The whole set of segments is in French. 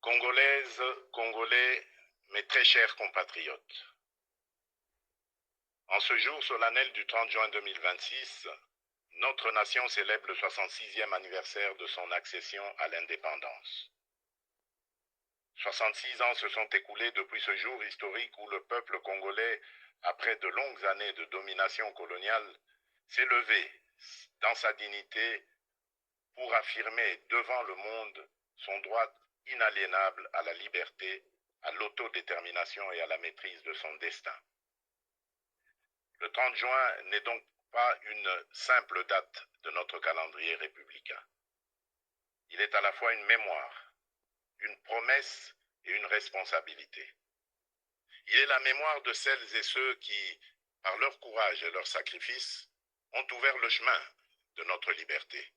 Congolaises, Congolais, mes très chers compatriotes. En ce jour solennel du 30 juin 2026, notre nation célèbre le 66e anniversaire de son accession à l'indépendance. 66 ans se sont écoulés depuis ce jour historique où le peuple congolais, après de longues années de domination coloniale, s'est levé dans sa dignité pour affirmer devant le monde son droit inaliénable à la liberté, à l'autodétermination et à la maîtrise de son destin. Le 30 juin n'est donc pas une simple date de notre calendrier républicain. Il est à la fois une mémoire, une promesse et une responsabilité. Il est la mémoire de celles et ceux qui, par leur courage et leur sacrifice, ont ouvert le chemin de notre liberté.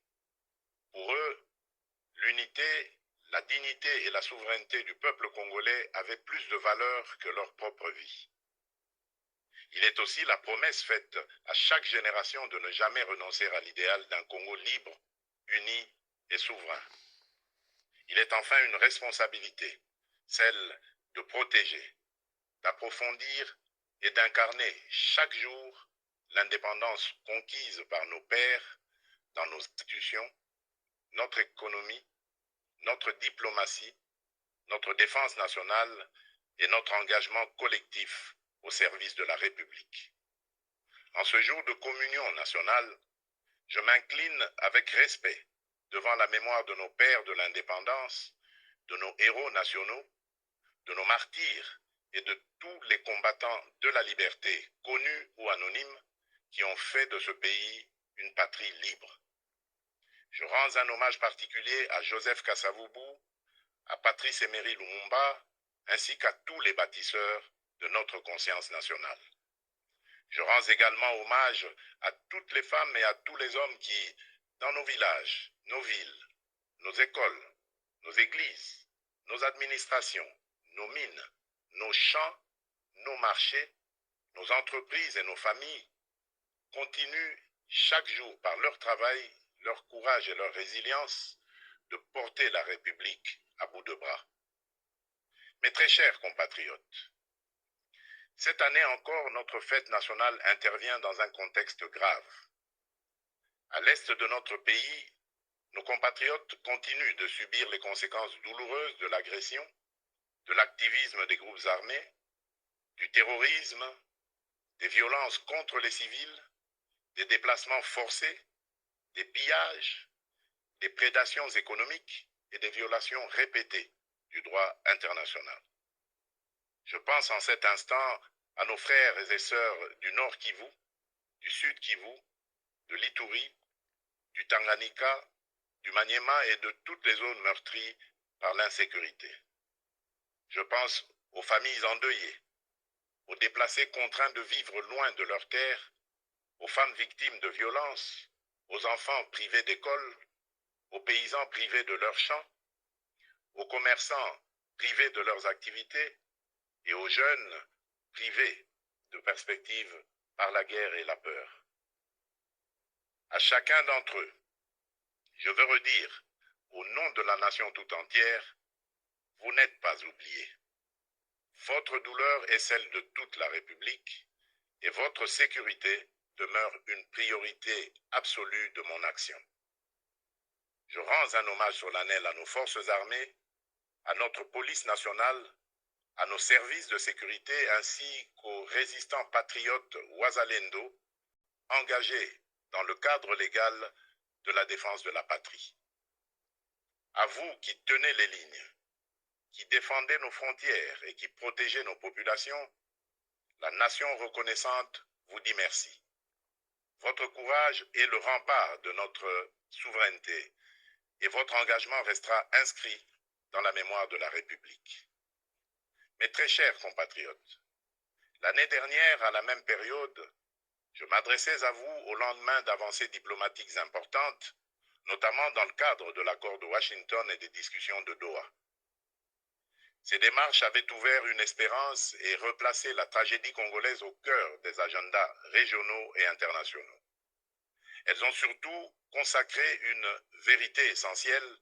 Pour eux, l'unité, la dignité et la souveraineté du peuple congolais avaient plus de valeur que leur propre vie. Il est aussi la promesse faite à chaque génération de ne jamais renoncer à l'idéal d'un Congo libre, uni et souverain. Il est enfin une responsabilité, celle de protéger, d'approfondir et d'incarner chaque jour l'indépendance conquise par nos pères dans nos institutions, notre économie, notre diplomatie, notre défense nationale et notre engagement collectif au service de la République. En ce jour de communion nationale, je m'incline avec respect devant la mémoire de nos pères de l'indépendance, de nos héros nationaux, de nos martyrs et de tous les combattants de la liberté, connus ou anonymes, qui ont fait de ce pays une patrie libre. Je rends un hommage particulier à Joseph Kasavubu, à Patrice Emery Lumumba, ainsi qu'à tous les bâtisseurs de notre conscience nationale. Je rends également hommage à toutes les femmes et à tous les hommes qui, dans nos villages, nos villes, nos écoles, nos églises, nos administrations, nos mines, nos champs, nos marchés, nos entreprises et nos familles, continuent chaque jour par leur travail, leur courage et leur résilience de porter la République à bout de bras. Mes très chers compatriotes, cette année encore, notre fête nationale intervient dans un contexte grave. À l'est de notre pays, nos compatriotes continuent de subir les conséquences douloureuses de l'agression, de l'activisme des groupes armés, du terrorisme, des violences contre les civils, des déplacements forcés, des pillages, des prédations économiques et des violations répétées du droit international. Je pense en cet instant à nos frères et sœurs du Nord Kivu, du Sud Kivu, de l'Ituri, du Tanganyika, du Maniema et de toutes les zones meurtries par l'insécurité. Je pense aux familles endeuillées, aux déplacés contraints de vivre loin de leurs terres, aux femmes victimes de violences, aux enfants privés d'école, aux paysans privés de leurs champs, aux commerçants privés de leurs activités et aux jeunes privés de perspectives par la guerre et la peur. À chacun d'entre eux, je veux redire, au nom de la nation tout entière, vous n'êtes pas oubliés. Votre douleur est celle de toute la République et votre sécurité demeure une priorité absolue de mon action. Je rends un hommage solennel à nos forces armées, à notre police nationale, à nos services de sécurité ainsi qu'aux résistants patriotes Ouazalendo, engagés dans le cadre légal de la défense de la patrie. À vous qui tenez les lignes, qui défendez nos frontières et qui protégez nos populations, la nation reconnaissante vous dit merci. Votre courage est le rempart de notre souveraineté et votre engagement restera inscrit dans la mémoire de la République. Mes très chers compatriotes, l'année dernière, à la même période, je m'adressais à vous au lendemain d'avancées diplomatiques importantes, notamment dans le cadre de l'accord de Washington et des discussions de Doha. Ces démarches avaient ouvert une espérance et replacé la tragédie congolaise au cœur des agendas régionaux et internationaux. Elles ont surtout consacré une vérité essentielle.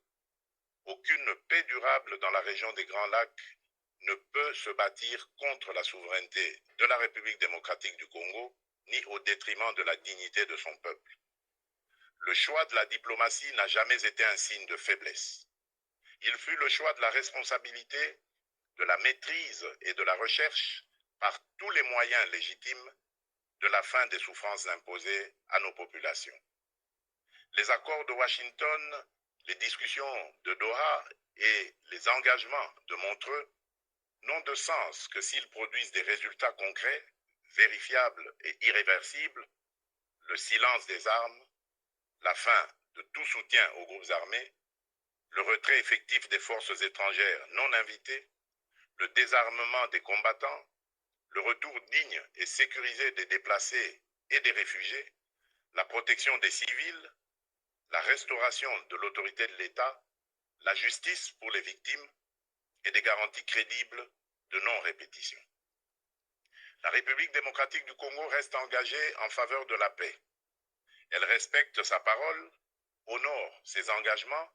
Aucune paix durable dans la région des Grands Lacs ne peut se bâtir contre la souveraineté de la République démocratique du Congo, ni au détriment de la dignité de son peuple. Le choix de la diplomatie n'a jamais été un signe de faiblesse. Il fut le choix de la responsabilité, de la maîtrise et de la recherche, par tous les moyens légitimes, de la fin des souffrances imposées à nos populations. Les accords de Washington, les discussions de Doha et les engagements de Montreux n'ont de sens que s'ils produisent des résultats concrets, vérifiables et irréversibles, le silence des armes, la fin de tout soutien aux groupes armés, le retrait effectif des forces étrangères non invitées, le désarmement des combattants, le retour digne et sécurisé des déplacés et des réfugiés, la protection des civils, la restauration de l'autorité de l'État, la justice pour les victimes et des garanties crédibles de non-répétition. La République démocratique du Congo reste engagée en faveur de la paix. Elle respecte sa parole, honore ses engagements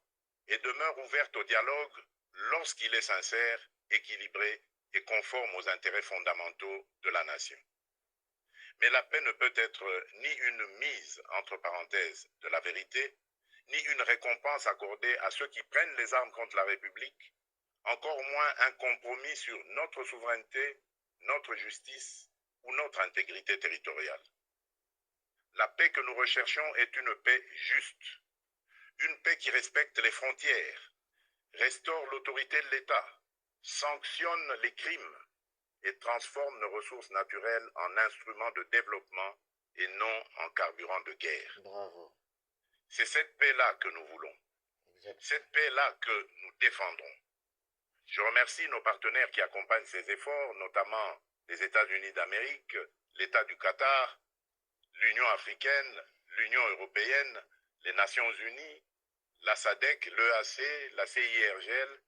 et demeure ouverte au dialogue lorsqu'il est sincère, équilibré et conforme aux intérêts fondamentaux de la nation. Mais la paix ne peut être ni une mise entre parenthèses de la vérité, ni une récompense accordée à ceux qui prennent les armes contre la République, encore moins un compromis sur notre souveraineté, notre justice ou notre intégrité territoriale. La paix que nous recherchons est une paix juste, une paix qui respecte les frontières, restaure l'autorité de l'État, sanctionne les crimes et transforme nos ressources naturelles en instruments de développement et non en carburant de guerre. Bravo. C'est cette paix-là que nous voulons. Exact. Cette paix-là que nous défendrons. Je remercie nos partenaires qui accompagnent ces efforts, notamment les États-Unis d'Amérique, l'État du Qatar, l'Union africaine, l'Union européenne, les Nations unies, la SADC, l'EAC, la CIRGL,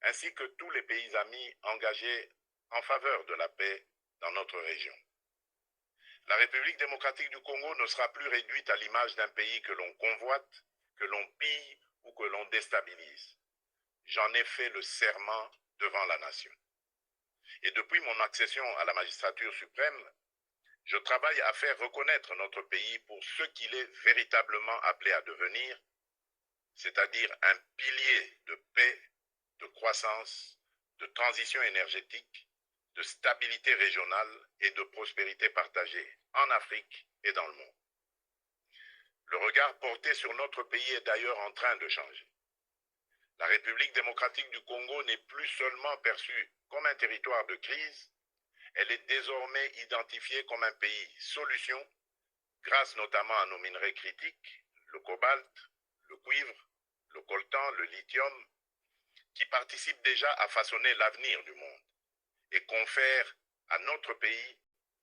ainsi que tous les pays amis engagés en faveur de la paix dans notre région. La République démocratique du Congo ne sera plus réduite à l'image d'un pays que l'on convoite, que l'on pille ou que l'on déstabilise. J'en ai fait le serment devant la nation. Et depuis mon accession à la magistrature suprême, je travaille à faire reconnaître notre pays pour ce qu'il est véritablement appelé à devenir, c'est-à-dire un pilier de paix, de croissance, de transition énergétique, de stabilité régionale et de prospérité partagée en Afrique et dans le monde. Le regard porté sur notre pays est d'ailleurs en train de changer. La République démocratique du Congo n'est plus seulement perçue comme un territoire de crise, elle est désormais identifiée comme un pays solution, grâce notamment à nos minerais critiques, le cobalt, le cuivre, le coltan, le lithium, qui participent déjà à façonner l'avenir du monde et confèrent à notre pays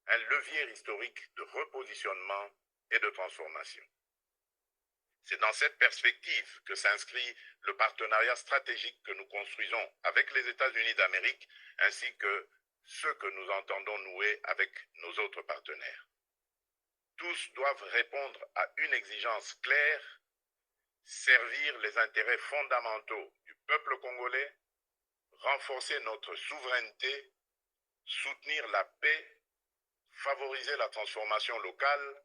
un levier historique de repositionnement et de transformation. C'est dans cette perspective que s'inscrit le partenariat stratégique que nous construisons avec les États-Unis d'Amérique ainsi que ceux que nous entendons nouer avec nos autres partenaires. Tous doivent répondre à une exigence claire, servir les intérêts fondamentaux du peuple congolais, renforcer notre souveraineté, soutenir la paix, favoriser la transformation locale,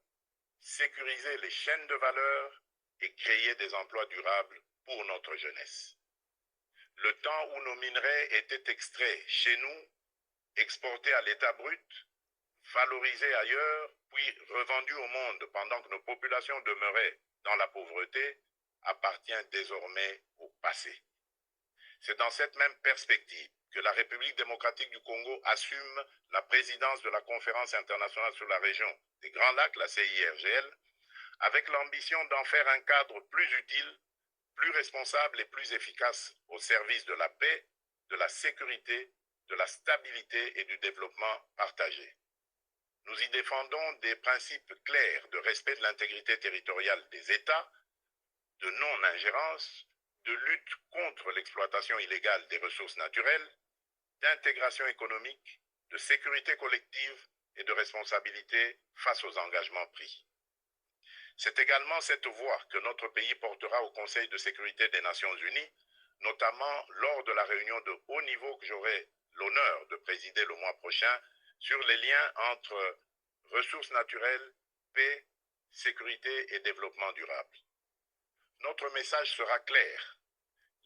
sécuriser les chaînes de valeur et créer des emplois durables pour notre jeunesse. Le temps où nos minerais étaient extraits chez nous, exportés à l'état brut, valorisés ailleurs, puis revendus au monde pendant que nos populations demeuraient dans la pauvreté, appartient désormais au passé. C'est dans cette même perspective que la République démocratique du Congo assume la présidence de la Conférence internationale sur la région des Grands Lacs, la CIRGL, avec l'ambition d'en faire un cadre plus utile, plus responsable et plus efficace au service de la paix, de la sécurité, de la stabilité et du développement partagé. Nous y défendons des principes clairs de respect de l'intégrité territoriale des États, de non-ingérence, de lutte contre l'exploitation illégale des ressources naturelles, d'intégration économique, de sécurité collective et de responsabilité face aux engagements pris. C'est également cette voix que notre pays portera au Conseil de sécurité des Nations Unies notamment lors de la réunion de haut niveau que j'aurai l'honneur de présider le mois prochain sur les liens entre ressources naturelles, paix, sécurité et développement durable. Notre message sera clair.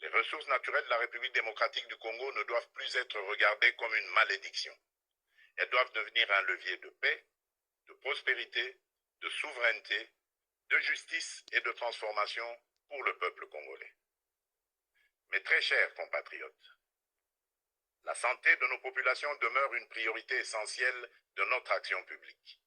Les ressources naturelles de la République démocratique du Congo ne doivent plus être regardées comme une malédiction. Elles doivent devenir un levier de paix, de prospérité, de souveraineté, de justice et de transformation pour le peuple congolais. Mes très chers compatriotes, la santé de nos populations demeure une priorité essentielle de notre action publique.